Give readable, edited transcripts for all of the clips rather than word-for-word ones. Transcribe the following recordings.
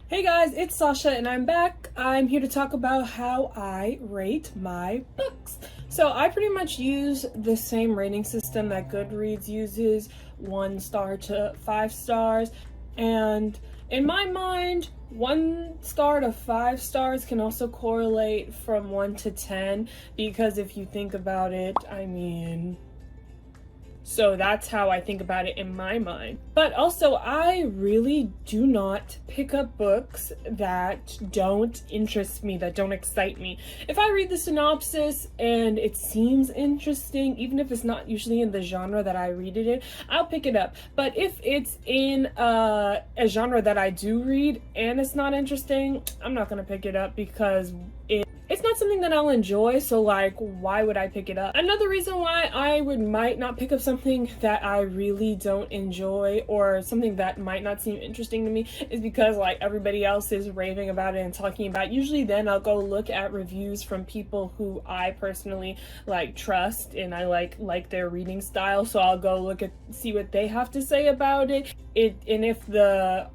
Hey guys, it's Sasha and I'm back. I'm here to talk about how I rate my books. So I pretty much use the same rating system that Goodreads uses, 1 star to 5 stars. And in my mind, 1 star to 5 stars can also correlate from 1 to 10 because if you think about it, so that's how I think about it in my mind. But also, I really do not pick up books that don't interest me, that don't excite me. If I read the synopsis and it seems interesting, even if it's not usually in the genre that I read it in, I'll pick it up. But if it's in a genre that I do read and it's not interesting, I'm not gonna pick it up because it's not something that I'll enjoy, so like, why would I pick it up? Another reason why I might not pick up something that I really don't enjoy or something that might not seem interesting to me is because like everybody else is raving about it and talking about it. Usually then I'll go look at reviews from people who I personally like trust and I like their reading style, so I'll go see what they have to say about it. And if the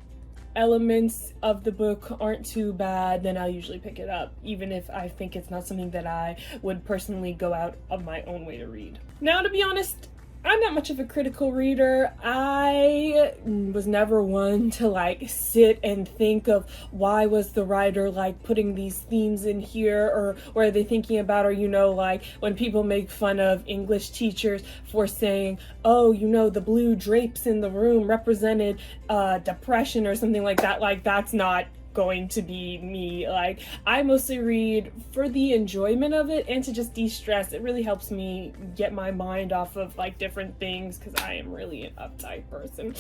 elements of the book aren't too bad, then I'll usually pick it up, even if I think it's not something that I would personally go out of my own way to read. Now, to be honest, I'm not much of a critical reader. I was never one to like sit and think of why was the writer like putting these themes in here, or what are they thinking about, or like when people make fun of English teachers for saying, oh, the blue drapes in the room represented depression or something like that. Like, that's not going to be me. Like, I mostly read for the enjoyment of it and to just de-stress. It really helps me get my mind off of like different things because I am really an uptight person.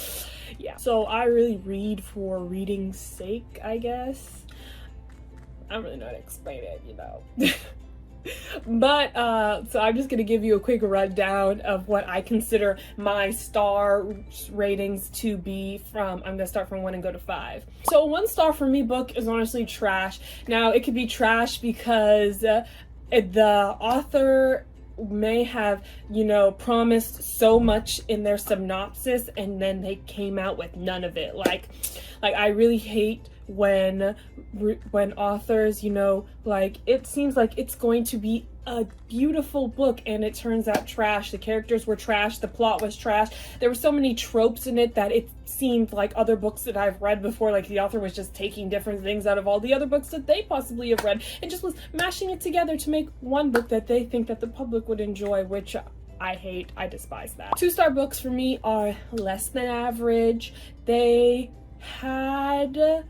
Yeah, so I really read for reading's sake, I guess. I don't really know how to explain it, But so I'm just gonna give you a quick rundown of what I consider my star ratings to be from. I'm gonna start from 1 and go to 5. So 1 star for me book is honestly trash. Now it could be trash because the author may have promised so much in their synopsis and then they came out with none of it. Like I really hate when authors like, it seems like it's going to be a beautiful book and it turns out trash. The characters were trash, the plot was trash, there were so many tropes in it that it seemed like other books that I've read before, like the author was just taking different things out of all the other books that they possibly have read and just was mashing it together to make one book that they think that the public would enjoy, which I hate. I despise that. 2-star books for me are less than average. They had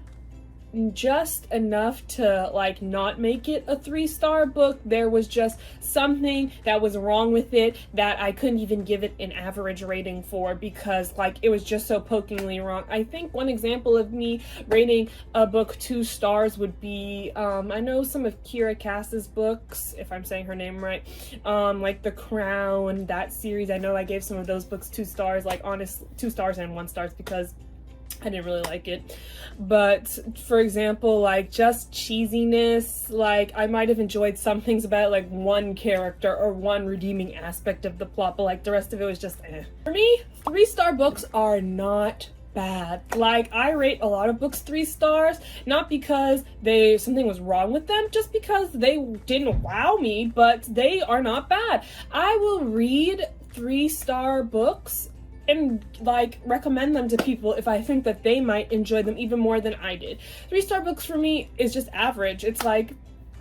just enough to like not make it a 3-star book. There was just something that was wrong with it that I couldn't even give it an average rating for because like it was just so pokingly wrong. I think one example of me rating a book 2 stars would be I know some of Kira Cass's books, if I'm saying her name right, like The Crown, that series. I know I gave some of those books 2 stars, like honest 2 stars and 1 stars because I didn't really like it. But for example, like just cheesiness, like I might have enjoyed some things about it, like one character or one redeeming aspect of the plot, but like the rest of it was just eh. For me, 3-star books are not bad. Like, I rate a lot of books 3 stars, not because something was wrong with them, just because they didn't wow me, but they are not bad. I will read 3-star books and like recommend them to people if I think that they might enjoy them even more than I did. 3-star books for me is just average. It's like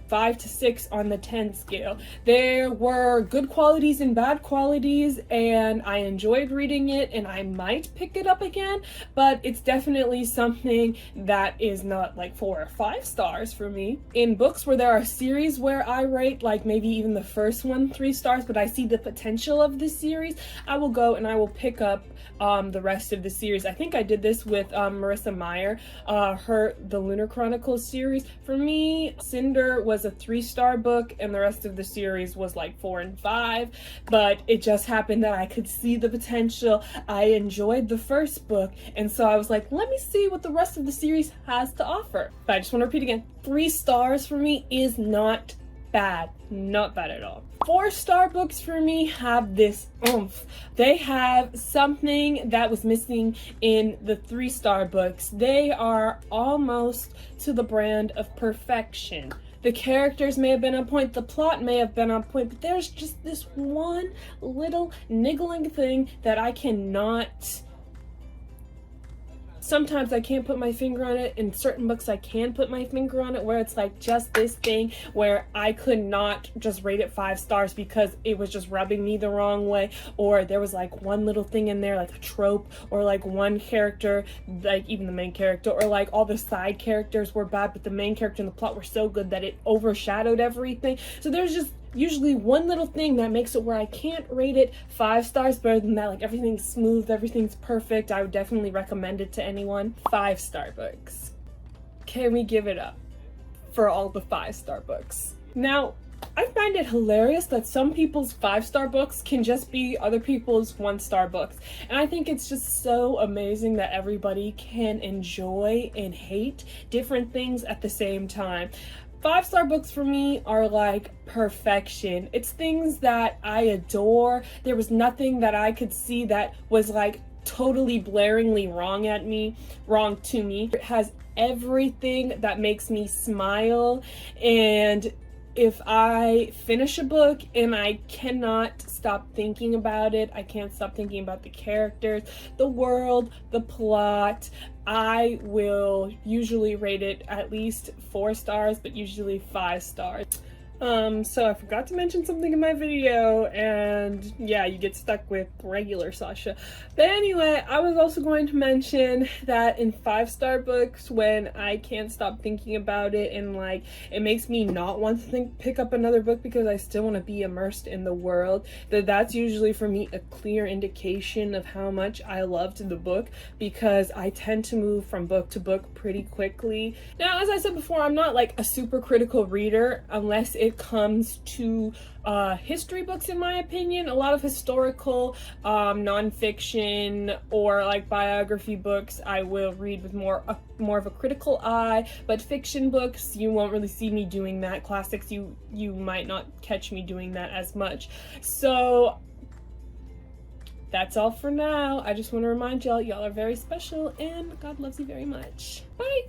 5 to 6 on the 10 scale. There were good qualities and bad qualities, and I enjoyed reading it, and I might pick it up again, but it's definitely something that is not like 4 or 5 stars for me. In books where there are series where I rate like maybe even the first one 3 stars, but I see the potential of the series, I will go and I will pick up the rest of the series. I think I did this with Marissa Meyer, the Lunar Chronicles series. For me, Cinder was a 3-star book and the rest of the series was like 4 and 5, but it just happened that I could see the potential. I enjoyed the first book, and so I was like, let me see what the rest of the series has to offer. But I just want to repeat again, 3 stars for me is not bad. Not bad at all. 4-star books for me have this oomph. They have something that was missing in the 3-star books. They are almost to the brand of perfection. The characters may have been on point, the plot may have been on point, but there's just this one little niggling thing that I cannot... Sometimes I can't put my finger on it. In certain books I can put my finger on it, where it's like just this thing where I could not just rate it 5 stars because it was just rubbing me the wrong way, or there was like one little thing in there, like a trope, or like one character, like even the main character, or like all the side characters were bad but the main character and the plot were so good that it overshadowed everything. So there's just usually one little thing that makes it where I can't rate it 5 stars better than that. Like everything's smooth, everything's perfect. I would definitely recommend it to anyone. 5-star books. Can we give it up for all the 5-star books? Now, I find it hilarious that some people's 5-star books can just be other people's 1-star books. And I think it's just so amazing that everybody can enjoy and hate different things at the same time. 5-star books for me are like perfection. It's things that I adore. There was nothing that I could see that was like totally blaringly wrong to me. It has everything that makes me smile, and if I finish a book and I cannot stop thinking about it, I can't stop thinking about the characters, the world, the plot, I will usually rate it at least 4 stars, but usually 5 stars. So I forgot to mention something in my video, and yeah, you get stuck with regular Sasha. But anyway, I was also going to mention that in 5-star books, when I can't stop thinking about it and like it makes me not want to pick up another book because I still want to be immersed in the world, that's usually for me a clear indication of how much I loved the book, because I tend to move from book to book pretty quickly. Now, as I said before, I'm not like a super critical reader unless it comes to history books. In my opinion, a lot of historical nonfiction or like biography books I will read with more of a critical eye, but fiction books you won't really see me doing that. Classics you might not catch me doing that as much. So that's all for now. I just want to remind y'all are very special and God loves you very much. Bye.